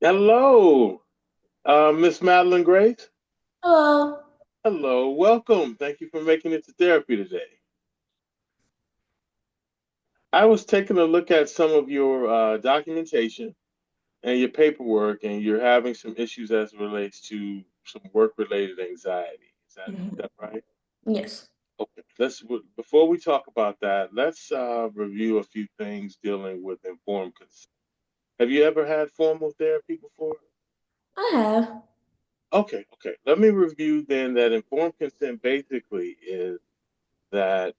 Hello, Miss Madeline Grace. Hello. Hello, welcome. Thank you for making it to therapy today. I was taking a look at some of your documentation and your paperwork, and you're having some issues as it relates to some work-related anxiety. Is that Mhm. right? Yes, Okay. Before we talk about that, let's review a few things dealing with informed consent. Have you ever had formal therapy before? I have. Okay. Let me review then that informed consent basically is that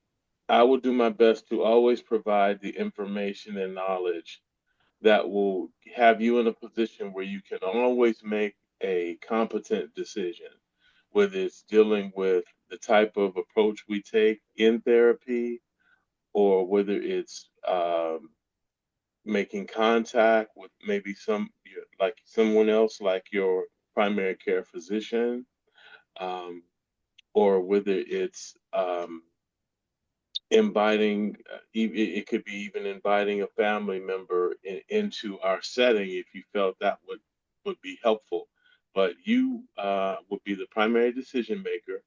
I will do my best to always provide the information and knowledge that will have you in a position where you can always make a competent decision, whether it's dealing with the type of approach we take in therapy or whether it's making contact with maybe like someone else, like your primary care physician, um, or whether it's inviting it could be even inviting a family member into our setting if you felt that would be helpful, but you would be the primary decision maker,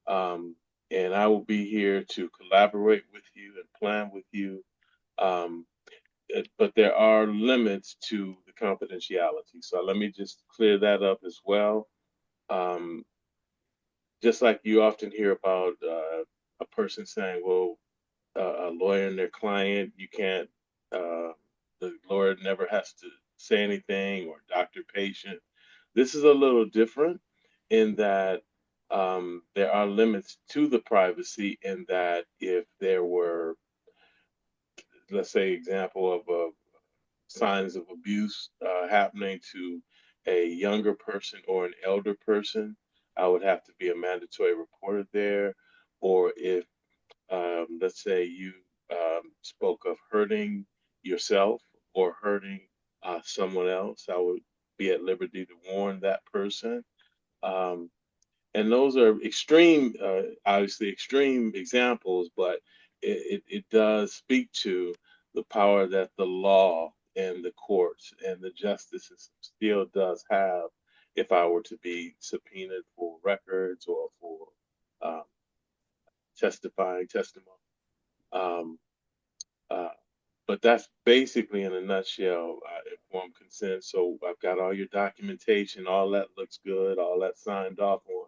um, and I will be here to collaborate with you and plan with you, um, but there are limits to the confidentiality, so let me just clear that up as well. um, just like you often hear about a person saying, well, a lawyer and their client. You can't, the lawyer never has to say anything, or doctor patient. This is a little different in that there are limits to the privacy, in that if there were, let's say, example of signs of abuse happening to a younger person or an elder person, I would have to be a mandatory reporter there. Or if let's say you spoke of hurting yourself or hurting someone else, I would be at liberty to warn that person. Um, and those are extreme, obviously extreme examples, but it does speak to the power that the law and the courts and the justice system still does have if I were to be subpoenaed for records or for um, testifying testimony. Um, uh, but that's basically in a nutshell informed consent. So I've got all your documentation, all that looks good, all that signed off on.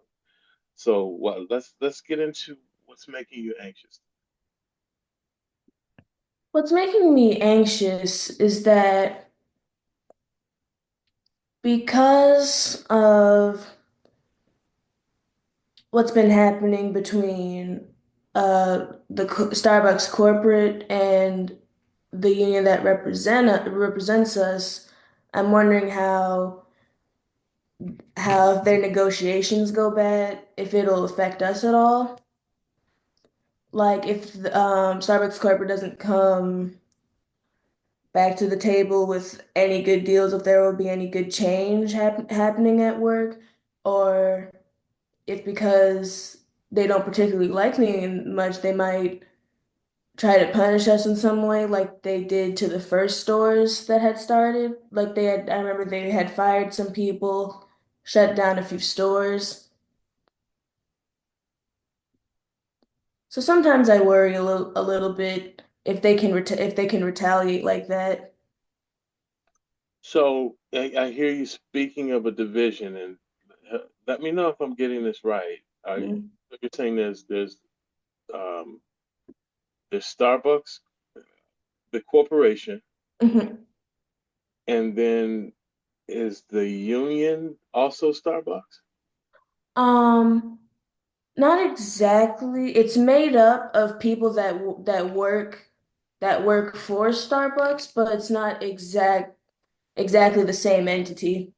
So what? Let's get into what's making you anxious. What's making me anxious is that because of what's been happening between Starbucks corporate and the union that represents us, I'm wondering how if their negotiations go bad, if it'll affect us at all. Like if Starbucks corporate doesn't come back to the table with any good deals, if there will be any good change happening at work, or if because they don't particularly like me much, they might try to punish us in some way, like they did to the first stores that had started. I remember they had fired some people, shut down a few stores. So sometimes I worry a little bit if they can retaliate like that. So I hear you speaking of a division, and let me know if I'm getting this right. Mm-hmm. You're saying um, there's Starbucks, the corporation, and then is the union also Starbucks? Um, Not exactly. It's made up of people that work for Starbucks, but it's not exactly the same entity.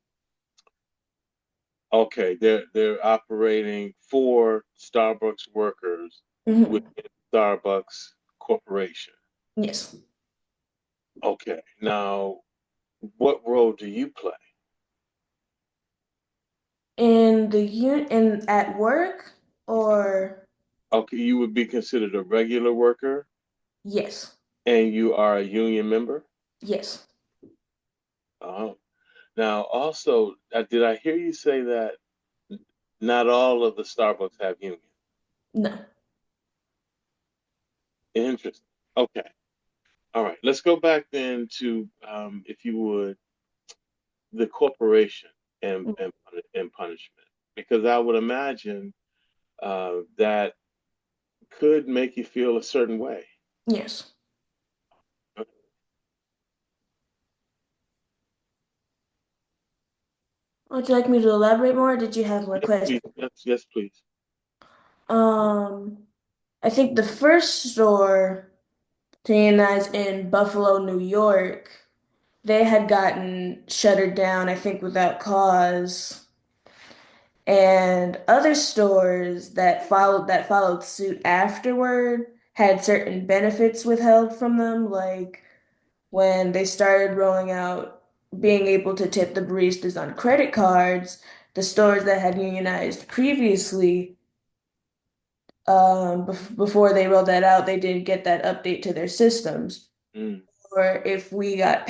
Okay, they're operating for Starbucks workers Hmm. within Starbucks Corporation. Yes. Okay, now what role do you play? And at work, or Okay, you would be considered a regular worker yes. and you are a union member? Yes. Oh. Now, also, did I hear you say that not all of the Starbucks have unions? No. Interesting. Okay. All right. Let's go back then to, if you would, the corporation and punishment, because I would imagine that could make you feel a certain way. Yes. Would you like me to elaborate more, or did you have more Yes, please. questions? Yes, yes, please. Um, I think the first store to unionize in Buffalo, New York, they had gotten shuttered down, I think, without cause. And other stores that followed suit afterward had certain benefits withheld from them, like when they started rolling out being able to tip the baristas on credit cards, the stores that had unionized previously, before they rolled that out, they didn't get that update to their systems. Mm. Or if we got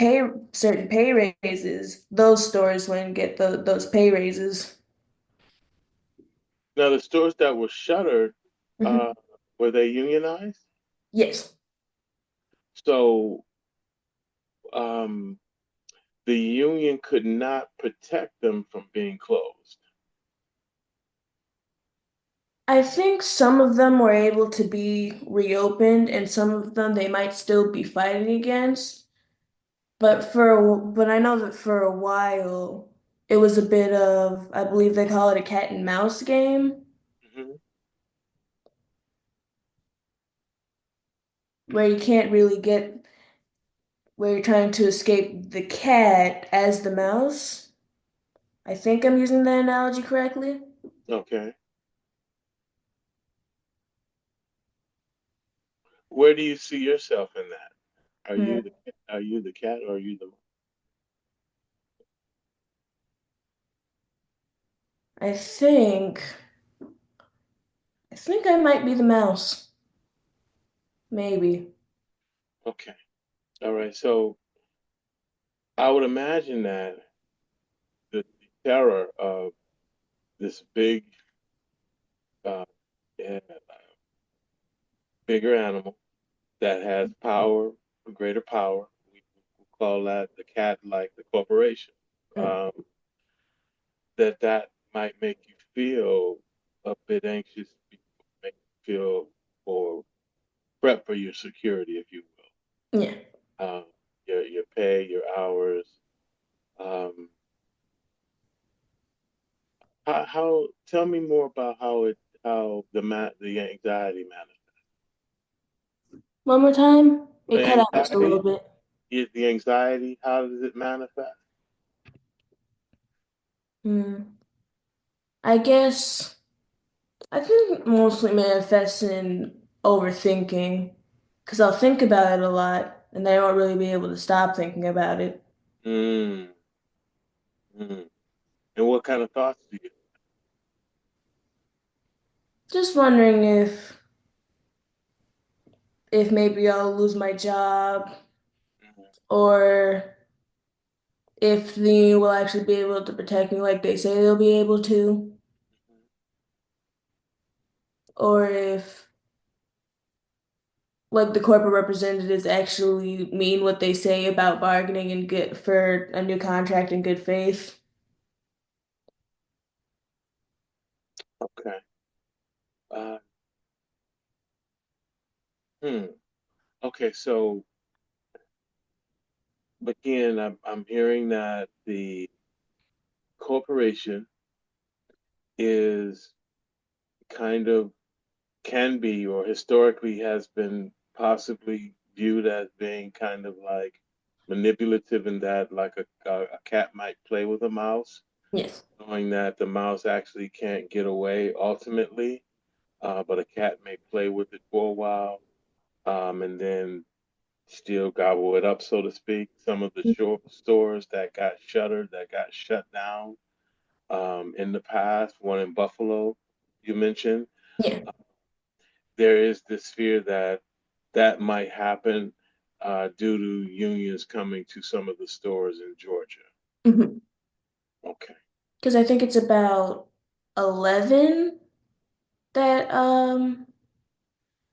certain pay raises, those stores wouldn't get those pay raises. Now, the stores that were shuttered, uh, Mhm. were they unionized? Yes. So, um, the union could not protect them from being closed. I think some of them were able to be reopened, and some of them they might still be fighting against. But I know that for a while it was a bit of, I believe they call it a cat and mouse game, Hmm. where you can't really get where you're trying to escape the cat as the mouse. I think I'm using that analogy correctly. Okay. Where do you see yourself in that? Hmm. Are you the cat or are you the I think I think I might be the mouse. Maybe. okay? All right. So I would imagine that the terror of this uh, eh, bigger animal that has power, greater power. We call that the cat, like the corporation. Mm. Um, that might make you feel a bit anxious, make you feel or prep for your security, if you Yeah. will. Your pay, your hours. Um, tell me more about how the anxiety manifests. One more time. The It cut out just a little anxiety, bit. the anxiety. How does it manifest? Hmm. I guess I think it mostly manifests in overthinking, because I'll think about it a lot and then I won't really be able to stop thinking about it. Mm, mm. And what kind of thoughts do you? Just wondering if maybe I'll lose my job, Mhm, or if the union will actually be able to protect me like they say they'll be able to, mhm. or if like the corporate representatives actually mean what they say about bargaining and get for a new contract in good faith. Okay. Uh, hmm. Okay. So again, I'm hearing that the corporation is kind of can be or historically has been possibly viewed as being kind of like manipulative in that like a cat might play with a mouse, Yes. knowing that the mouse actually can't get away ultimately, but a cat may play with it for a while, and then still gobble it up, so to speak. Some of the short stores that got shuttered, that got shut down in the past, one in Buffalo, you mentioned, Yeah. there is this fear that that might happen due to unions coming to some of the stores in Georgia. Mhm. Okay. Because I think it's about 11 that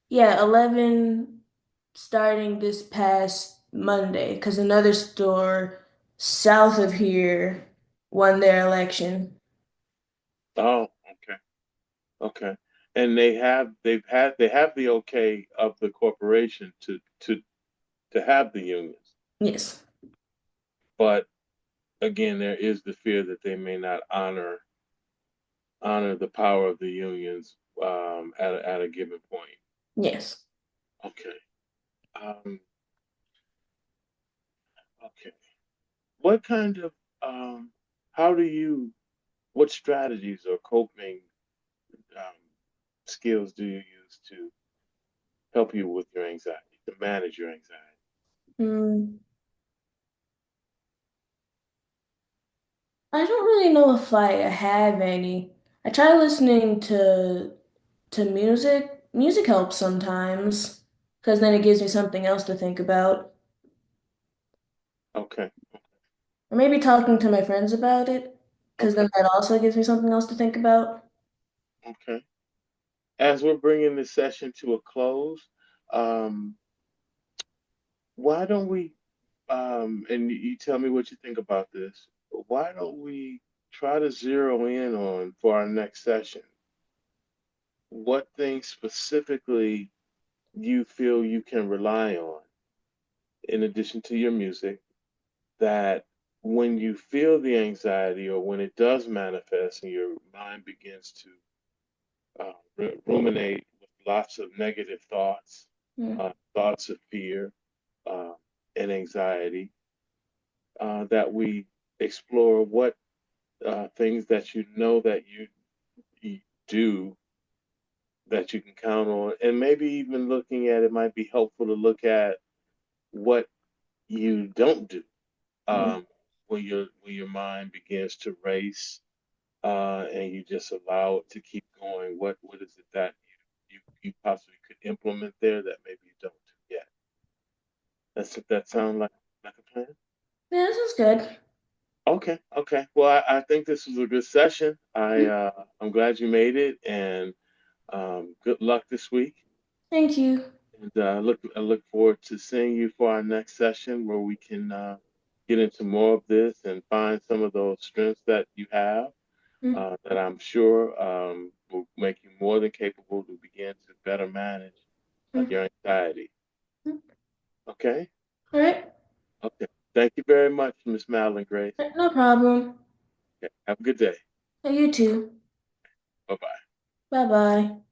yeah, 11 starting this past Monday because another store south of here won their election. Oh, okay. Okay. And they have the okay of the corporation to have the unions. Yes. But again, there is the fear that they may not honor the power of the unions at a given point. Yes. Okay. Um, okay. What kind of how do you what strategies or coping um, skills do you use to help you with your anxiety, to manage your anxiety? Hmm. I don't really know if I have any. I try listening to music. Music helps sometimes because then it gives me something else to think about. Okay. Or maybe talking to my friends about it because Okay. then that also gives me something else to think about. Okay. As we're bringing this session to a close, um, why don't we, and you tell me what you think about this, why don't we try to zero in on for our next session what things specifically you feel you can rely on in addition to your music that when you feel the anxiety or when it does manifest and your mind begins to ruminate with lots of negative thoughts, Hmm. thoughts of fear uh, and anxiety, that we explore what things that you know that you do that you can count on, and maybe even looking at it might be helpful to look at what you don't do Hmm. when your mind begins to race and you just allow it to keep going. What is it that you possibly could implement there that maybe you don't do yet? That sound like a plan? Yeah, this is good. Okay, okay. Well, I think this was a good session. Hmm. I'm glad you made it, and good luck this week. Thank you. And I look forward to seeing you for our next session where we can get into more of this and find some of those strengths that you have Hmm. that I'm sure will make you more than capable to begin to better manage Hmm. your anxiety. Hmm. Okay? All right. Okay. Thank you very much, Miss Madeline Grace. No problem. Okay. Have a good day. You too. Bye bye. Bye bye.